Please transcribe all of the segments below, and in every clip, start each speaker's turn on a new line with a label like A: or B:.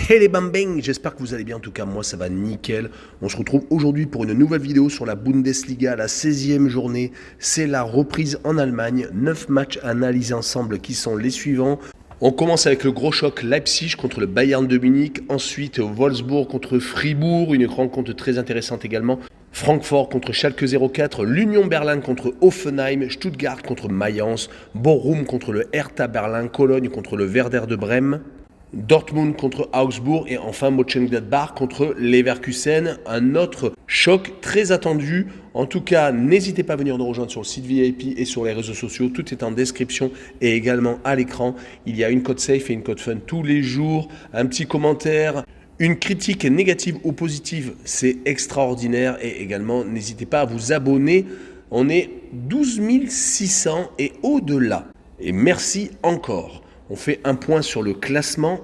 A: Hey les bambins, j'espère que vous allez bien, en tout cas moi ça va nickel. On se retrouve aujourd'hui pour une nouvelle vidéo sur la Bundesliga, la 16e journée. C'est la reprise en Allemagne, 9 matchs à analyser ensemble qui sont les suivants. On commence avec le gros choc Leipzig contre le Bayern de Munich, ensuite Wolfsburg contre Fribourg, une rencontre très intéressante également. Francfort contre Schalke 04, l'Union Berlin contre Hoffenheim, Stuttgart contre Mayence, Bochum contre le Hertha Berlin, Cologne contre le Werder de Brême, Dortmund contre Augsbourg et enfin Mönchengladbach contre Leverkusen. Un autre choc très attendu. En tout cas, n'hésitez pas à venir nous rejoindre sur le site VIP et sur les réseaux sociaux. Tout est en description et également à l'écran. Il y a une code safe et une code fun tous les jours. Un petit commentaire, une critique négative ou positive, c'est extraordinaire. Et également, n'hésitez pas à vous abonner. On est 12 600 et au-delà. Et merci encore. On fait un point sur le classement.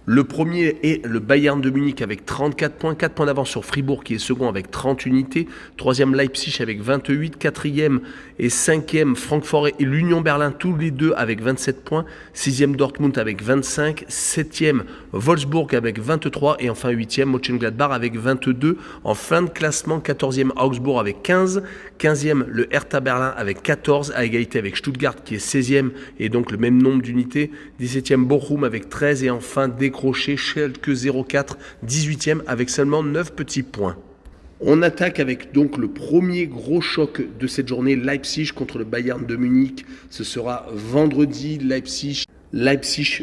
A: Le premier est le Bayern de Munich avec 34 points, 4 points d'avance sur Fribourg qui est second avec 30 unités. Troisième Leipzig avec 28, quatrième et cinquième Francfort et l'Union Berlin tous les deux avec 27 points. Sixième Dortmund avec 25, septième Wolfsburg avec 23 et enfin huitième Mönchengladbach avec 22. En fin de classement, 14e Augsbourg avec 15, 15e le Hertha Berlin avec 14 à égalité avec Stuttgart qui est 16e et donc le même nombre d'unités. 17e Bochum avec 13 et enfin décroché Schalke 04, 18e avec seulement 9 petits points. On attaque avec donc le premier gros choc de cette journée, Leipzig contre le Bayern de Munich. Ce sera vendredi, Leipzig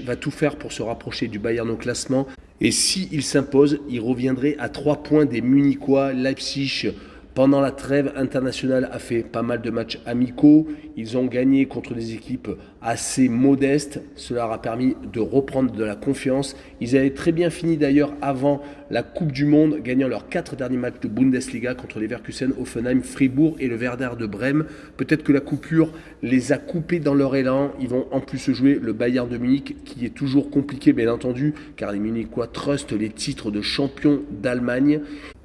A: va tout faire pour se rapprocher du Bayern au classement. Et s'il s'impose, il reviendrait à 3 points des Munichois. Leipzig, pendant la trêve internationale, a fait pas mal de matchs amicaux. Ils ont gagné contre des équipes assez modestes. Cela leur a permis de reprendre de la confiance. Ils avaient très bien fini d'ailleurs avant la Coupe du Monde, gagnant leurs 4 derniers matchs de Bundesliga contre Leverkusen, Hoffenheim, Fribourg et le Werder de Brême. Peut-être que la coupure les a coupés dans leur élan. Ils vont en plus jouer le Bayern de Munich, qui est toujours compliqué bien entendu, car les Munichois trustent les titres de champion d'Allemagne.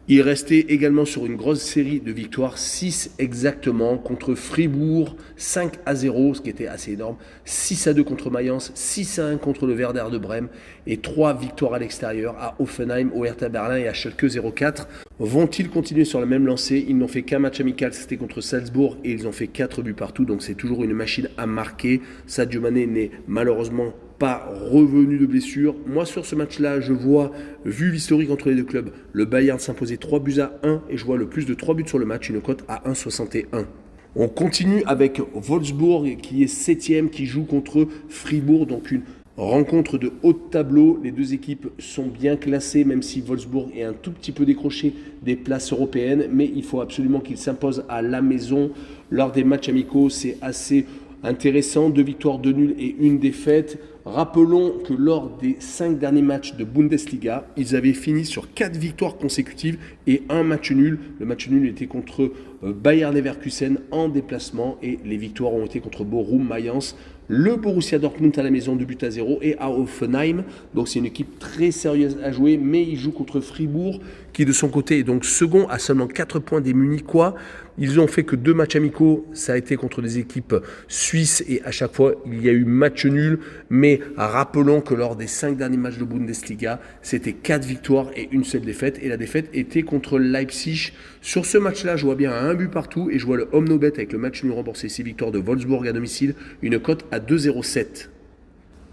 A: Il restait également sur une grosse série de victoires, 6 exactement, contre Fribourg, 5-0, ce qui était assez énorme, 6-2 contre Mayence, 6-1 contre le Werder de Brême et 3 victoires à l'extérieur à Hoffenheim, au Hertha Berlin et à Schalke 04. Vont-ils continuer sur la même lancée? Ils n'ont fait qu'un match amical, c'était contre Salzbourg et ils ont fait 4 buts partout, donc c'est toujours une machine à marquer. Sadio Mané n'est malheureusement pas revenu de blessure. Moi sur ce match-là, je vois, vu l'historique entre les deux clubs, le Bayern s'imposer 3-1 et je vois le plus de 3 buts sur le match, une cote à 1,61. On continue avec Wolfsburg qui est 7e, qui joue contre Fribourg, donc une rencontre de haut de tableau. Les deux équipes sont bien classées, même si Wolfsburg est un tout petit peu décroché des places européennes, mais il faut absolument qu'il s'impose à la maison. Lors des matchs amicaux, c'est assez intéressant, 2 victoires, 2 nuls et 1 défaite. Rappelons que lors des 5 derniers matchs de Bundesliga, ils avaient fini sur 4 victoires consécutives et 1 match nul. Le match nul était contre Bayer Leverkusen en déplacement et les victoires ont été contre Bochum, Mayence, le Borussia Dortmund à la maison 2-0 et à Hoffenheim. Donc c'est une équipe très sérieuse à jouer, mais ils jouent contre Fribourg qui de son côté est donc second à seulement 4 points des Munichois. Ils ont fait que 2 matchs amicaux, ça a été contre des équipes suisses et à chaque fois il y a eu match nul. Mais rappelons que lors des 5 derniers matchs de Bundesliga, c'était 4 victoires et une seule défaite. Et la défaite était contre Leipzig. Sur ce match-là, je vois bien un but partout et je vois le home no bet avec le match nul remboursé 6 victoires de Wolfsburg à domicile, une cote à 2,07.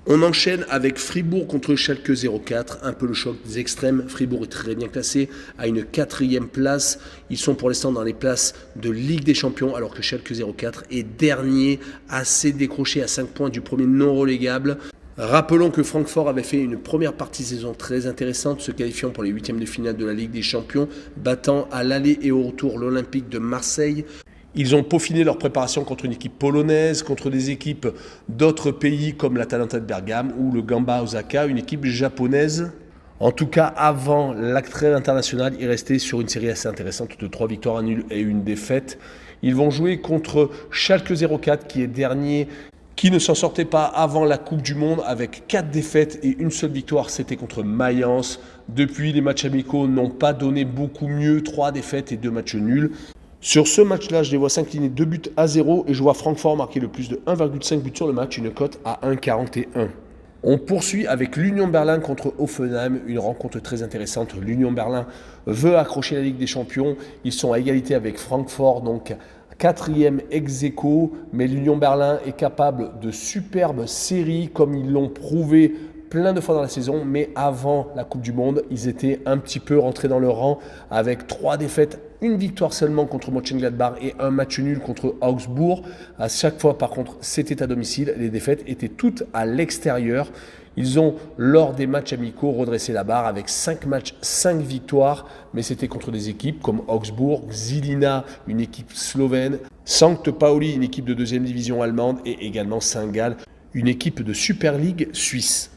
A: On enchaîne avec Fribourg contre Schalke 04, un peu le choc des extrêmes. Fribourg est très bien classé à une 4e place. Ils sont pour l'instant dans les places de Ligue des Champions, alors que Schalke 04 est dernier, assez décroché à 5 points du premier non relégable. Rappelons que Francfort avait fait une première partie de saison très intéressante, se qualifiant pour les 8e de finale de la Ligue des Champions, battant à l'aller et au retour l'Olympique de Marseille. Ils ont peaufiné leur préparation contre une équipe polonaise, contre des équipes d'autres pays comme l'Atalanta de Bergame ou le Gamba Osaka, une équipe japonaise. En tout cas, avant la trêve internationale, ils restaient sur une série assez intéressante de 3 victoires, 1 nul et 1 défaite. Ils vont jouer contre Schalke 04 qui est dernier, qui ne s'en sortait pas avant la Coupe du Monde avec 4 défaites et une seule victoire, c'était contre Mayence. Depuis, les matchs amicaux n'ont pas donné beaucoup mieux, 3 défaites et 2 matchs nuls. Sur ce match-là, je les vois s'incliner 2 buts à 0 et je vois Francfort marquer le plus de 1,5 buts sur le match, une cote à 1,41. On poursuit avec l'Union Berlin contre Hoffenheim, une rencontre très intéressante. L'Union Berlin veut accrocher la Ligue des Champions. Ils sont à égalité avec Francfort, donc quatrième ex aequo, mais l'Union Berlin est capable de superbes séries comme ils l'ont prouvé plein de fois dans la saison, mais avant la Coupe du Monde, ils étaient un petit peu rentrés dans le rang avec 3 défaites, une victoire seulement contre Mönchengladbach et un match nul contre Augsbourg. À chaque fois, par contre, c'était à domicile. Les défaites étaient toutes à l'extérieur. Ils ont, lors des matchs amicaux, redressé la barre avec 5 matchs, 5 victoires, mais c'était contre des équipes comme Augsbourg, Žilina, une équipe slovène, Sankt Pauli, une équipe de 2e division allemande, et également Saint-Gall, une équipe de Super League suisse.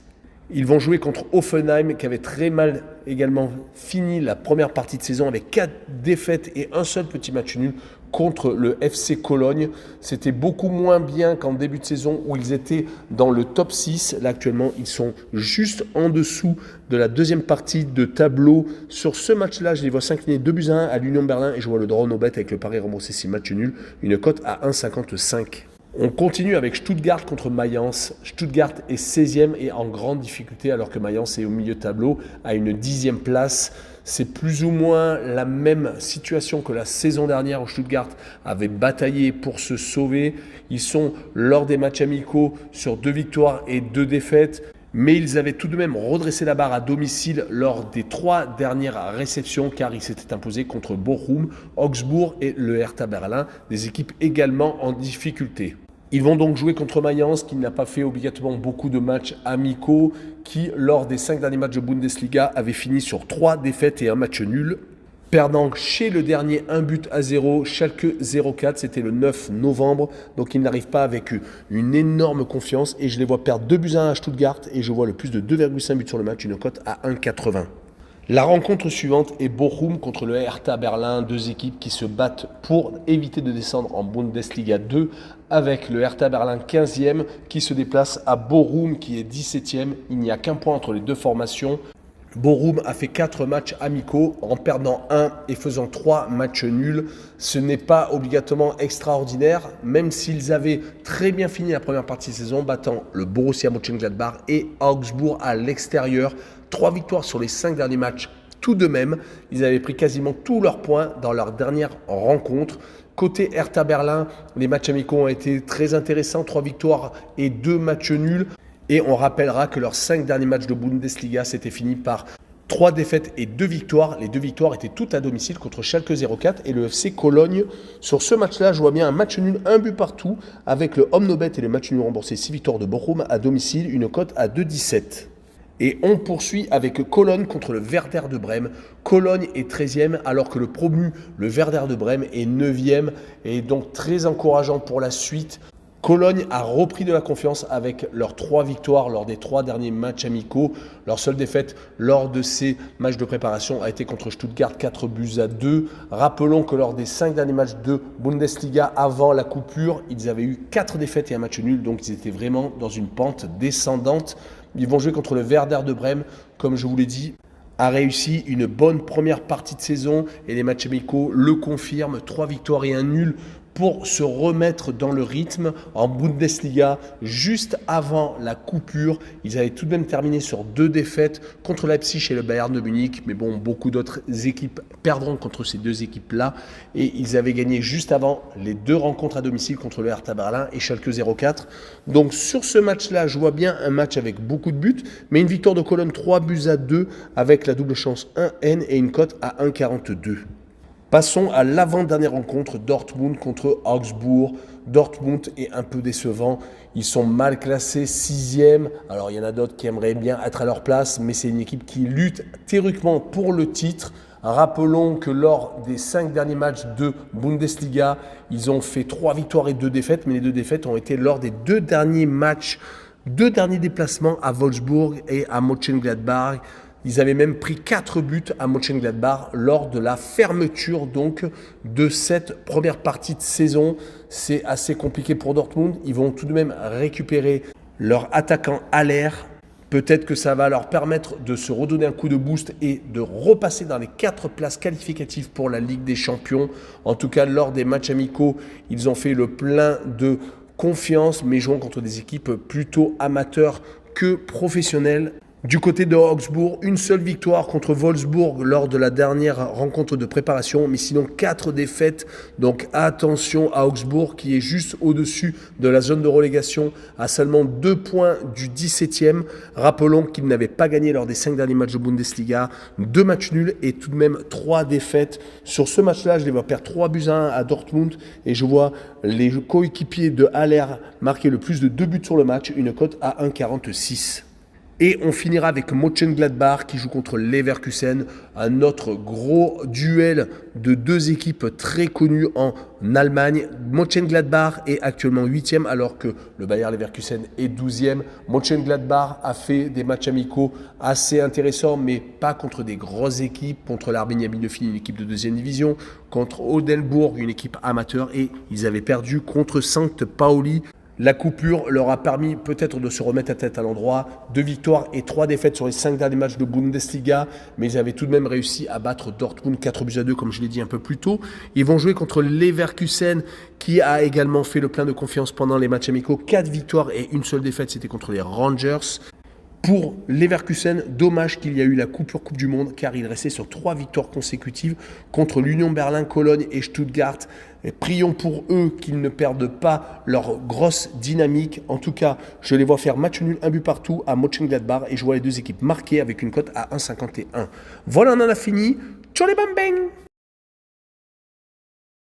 A: Ils vont jouer contre Hoffenheim qui avait très mal également fini la première partie de saison avec 4 défaites et un seul petit match nul contre le FC Cologne. C'était beaucoup moins bien qu'en début de saison où ils étaient dans le top 6. Là actuellement, ils sont juste en dessous de la deuxième partie de tableau. Sur ce match-là, je les vois s'incliner 2 buts à 1 à l'Union Berlin et je vois le draw no bet avec le pari remboursé 6 matchs nuls, une cote à 1,55. On continue avec Stuttgart contre Mayence. Stuttgart est 16e et en grande difficulté alors que Mayence est au milieu de tableau à une 10e place. C'est plus ou moins la même situation que la saison dernière où Stuttgart avait bataillé pour se sauver. Ils sont lors des matchs amicaux sur 2 victoires et 2 défaites. Mais ils avaient tout de même redressé la barre à domicile lors des 3 dernières réceptions car ils s'étaient imposés contre Bochum, Augsbourg et le Hertha Berlin, des équipes également en difficulté. Ils vont donc jouer contre Mayence qui n'a pas fait obligatoirement beaucoup de matchs amicaux, qui lors des 5 derniers matchs de Bundesliga avait fini sur 3 défaites et un match nul. Perdant chez le dernier 1-0, Schalke 04, c'était le 9 novembre, donc ils n'arrivent pas avec une énorme confiance et je les vois perdre 2 buts à 1 à Stuttgart et je vois le plus de 2,5 buts sur le match, une cote à 1,80. La rencontre suivante est Bochum contre le Hertha Berlin, 2 équipes qui se battent pour éviter de descendre en Bundesliga 2 avec le Hertha Berlin 15e qui se déplace à Bochum qui est 17e. Il n'y a qu'un point entre les 2 formations. Bochum a fait 4 matchs amicaux en perdant 1 et faisant 3 matchs nuls. Ce n'est pas obligatoirement extraordinaire, même s'ils avaient très bien fini la première partie de saison, battant le Borussia Mönchengladbach et Augsbourg à l'extérieur. 3 victoires sur les 5 derniers matchs. Tout de même, ils avaient pris quasiment tous leurs points dans leur dernière rencontre. Côté Hertha Berlin, les matchs amicaux ont été très intéressants. 3 victoires et 2 matchs nuls. Et on rappellera que leurs 5 derniers matchs de Bundesliga, c'était fini par 3 défaites et 2 victoires. Les 2 victoires étaient toutes à domicile contre Schalke 04 et le FC Cologne. Sur ce match-là, je vois bien un match nul, 1 but partout, avec le home no bet et le match nul remboursé 6 victoires de Bochum à domicile, une cote à 2,17. Et on poursuit avec Cologne contre le Werder de Brême. Cologne est 13e alors que le promu, le Werder de Brême, est 9e et donc très encourageant pour la suite. Cologne a repris de la confiance avec leurs 3 victoires lors des 3 derniers matchs amicaux. Leur seule défaite lors de ces matchs de préparation a été contre Stuttgart 4-2. Rappelons que lors des 5 derniers matchs de Bundesliga avant la coupure, ils avaient eu 4 défaites et un match nul, donc ils étaient vraiment dans une pente descendante. Ils vont jouer contre le Werder de Brême, comme je vous l'ai dit, a réussi une bonne première partie de saison et les matchs amicaux le confirment, 3 victoires et un nul pour se remettre dans le rythme en Bundesliga juste avant la coupure. Ils avaient tout de même terminé sur 2 défaites contre Leipzig et le Bayern de Munich. Mais bon, beaucoup d'autres équipes perdront contre ces 2 équipes-là. Et ils avaient gagné juste avant les 2 rencontres à domicile contre le Hertha Berlin et Schalke 04. Donc sur ce match-là, je vois bien un match avec beaucoup de buts, mais une victoire de Cologne 3-2 avec la double chance 1N et une cote à 1,42. Passons à l'avant-dernière rencontre, Dortmund contre Augsbourg. Dortmund est un peu décevant. Ils sont mal classés, 6e. Alors, il y en a d'autres qui aimeraient bien être à leur place, mais c'est une équipe qui lutte théoriquement pour le titre. Rappelons que lors des 5 derniers matchs de Bundesliga, ils ont fait 3 victoires et 2 défaites, mais les 2 défaites ont été lors des 2 derniers matchs, 2 derniers déplacements à Wolfsburg et à Mönchengladbach. Ils avaient même pris 4 buts à Mönchengladbach lors de la fermeture donc de cette première partie de saison. C'est assez compliqué pour Dortmund. Ils vont tout de même récupérer leur attaquant Haller. Peut-être que ça va leur permettre de se redonner un coup de boost et de repasser dans les 4 places qualificatives pour la Ligue des Champions. En tout cas, lors des matchs amicaux, ils ont fait le plein de confiance, mais jouant contre des équipes plutôt amateurs que professionnelles. Du côté de Augsbourg, une seule victoire contre Wolfsburg lors de la dernière rencontre de préparation, mais sinon 4 défaites. Donc attention à Augsbourg qui est juste au-dessus de la zone de relégation à seulement 2 points du 17e. Rappelons qu'ils n'avaient pas gagné lors des 5 derniers matchs de Bundesliga, 2 matchs nuls et tout de même 3 défaites. Sur ce match-là, je les vois perdre 3-1 à Dortmund et je vois les coéquipiers de Haller marquer le plus de 2 buts sur le match, une cote à 1,46. Et on finira avec Mönchengladbach qui joue contre Leverkusen, un autre gros duel de 2 équipes très connues en Allemagne. Mönchengladbach est actuellement 8e alors que le Bayer Leverkusen est 12e. Mönchengladbach a fait des matchs amicaux assez intéressants, mais pas contre des grosses équipes, contre l'Arminia Bielefeld, une équipe de 2e division, contre Oldenburg, une équipe amateur, et ils avaient perdu contre St. Pauli. La coupure leur a permis peut-être de se remettre à tête à l'endroit. 2 victoires et 3 défaites sur les 5 derniers matchs de Bundesliga, mais ils avaient tout de même réussi à battre Dortmund 4-2 comme je l'ai dit un peu plus tôt. Ils vont jouer contre Leverkusen qui a également fait le plein de confiance pendant les matchs amicaux. 4 victoires et une seule défaite, c'était contre les Rangers. Pour Leverkusen, dommage qu'il y a eu la coupure Coupe du Monde car il restait sur 3 victoires consécutives contre l'Union Berlin, Cologne et Stuttgart. Et prions pour eux qu'ils ne perdent pas leur grosse dynamique. En tout cas, je les vois faire match nul, 1 but partout à Mönchengladbach et je vois les 2 équipes marquées avec une cote à 1,51. Voilà, on en a fini. Ciao les bang bang!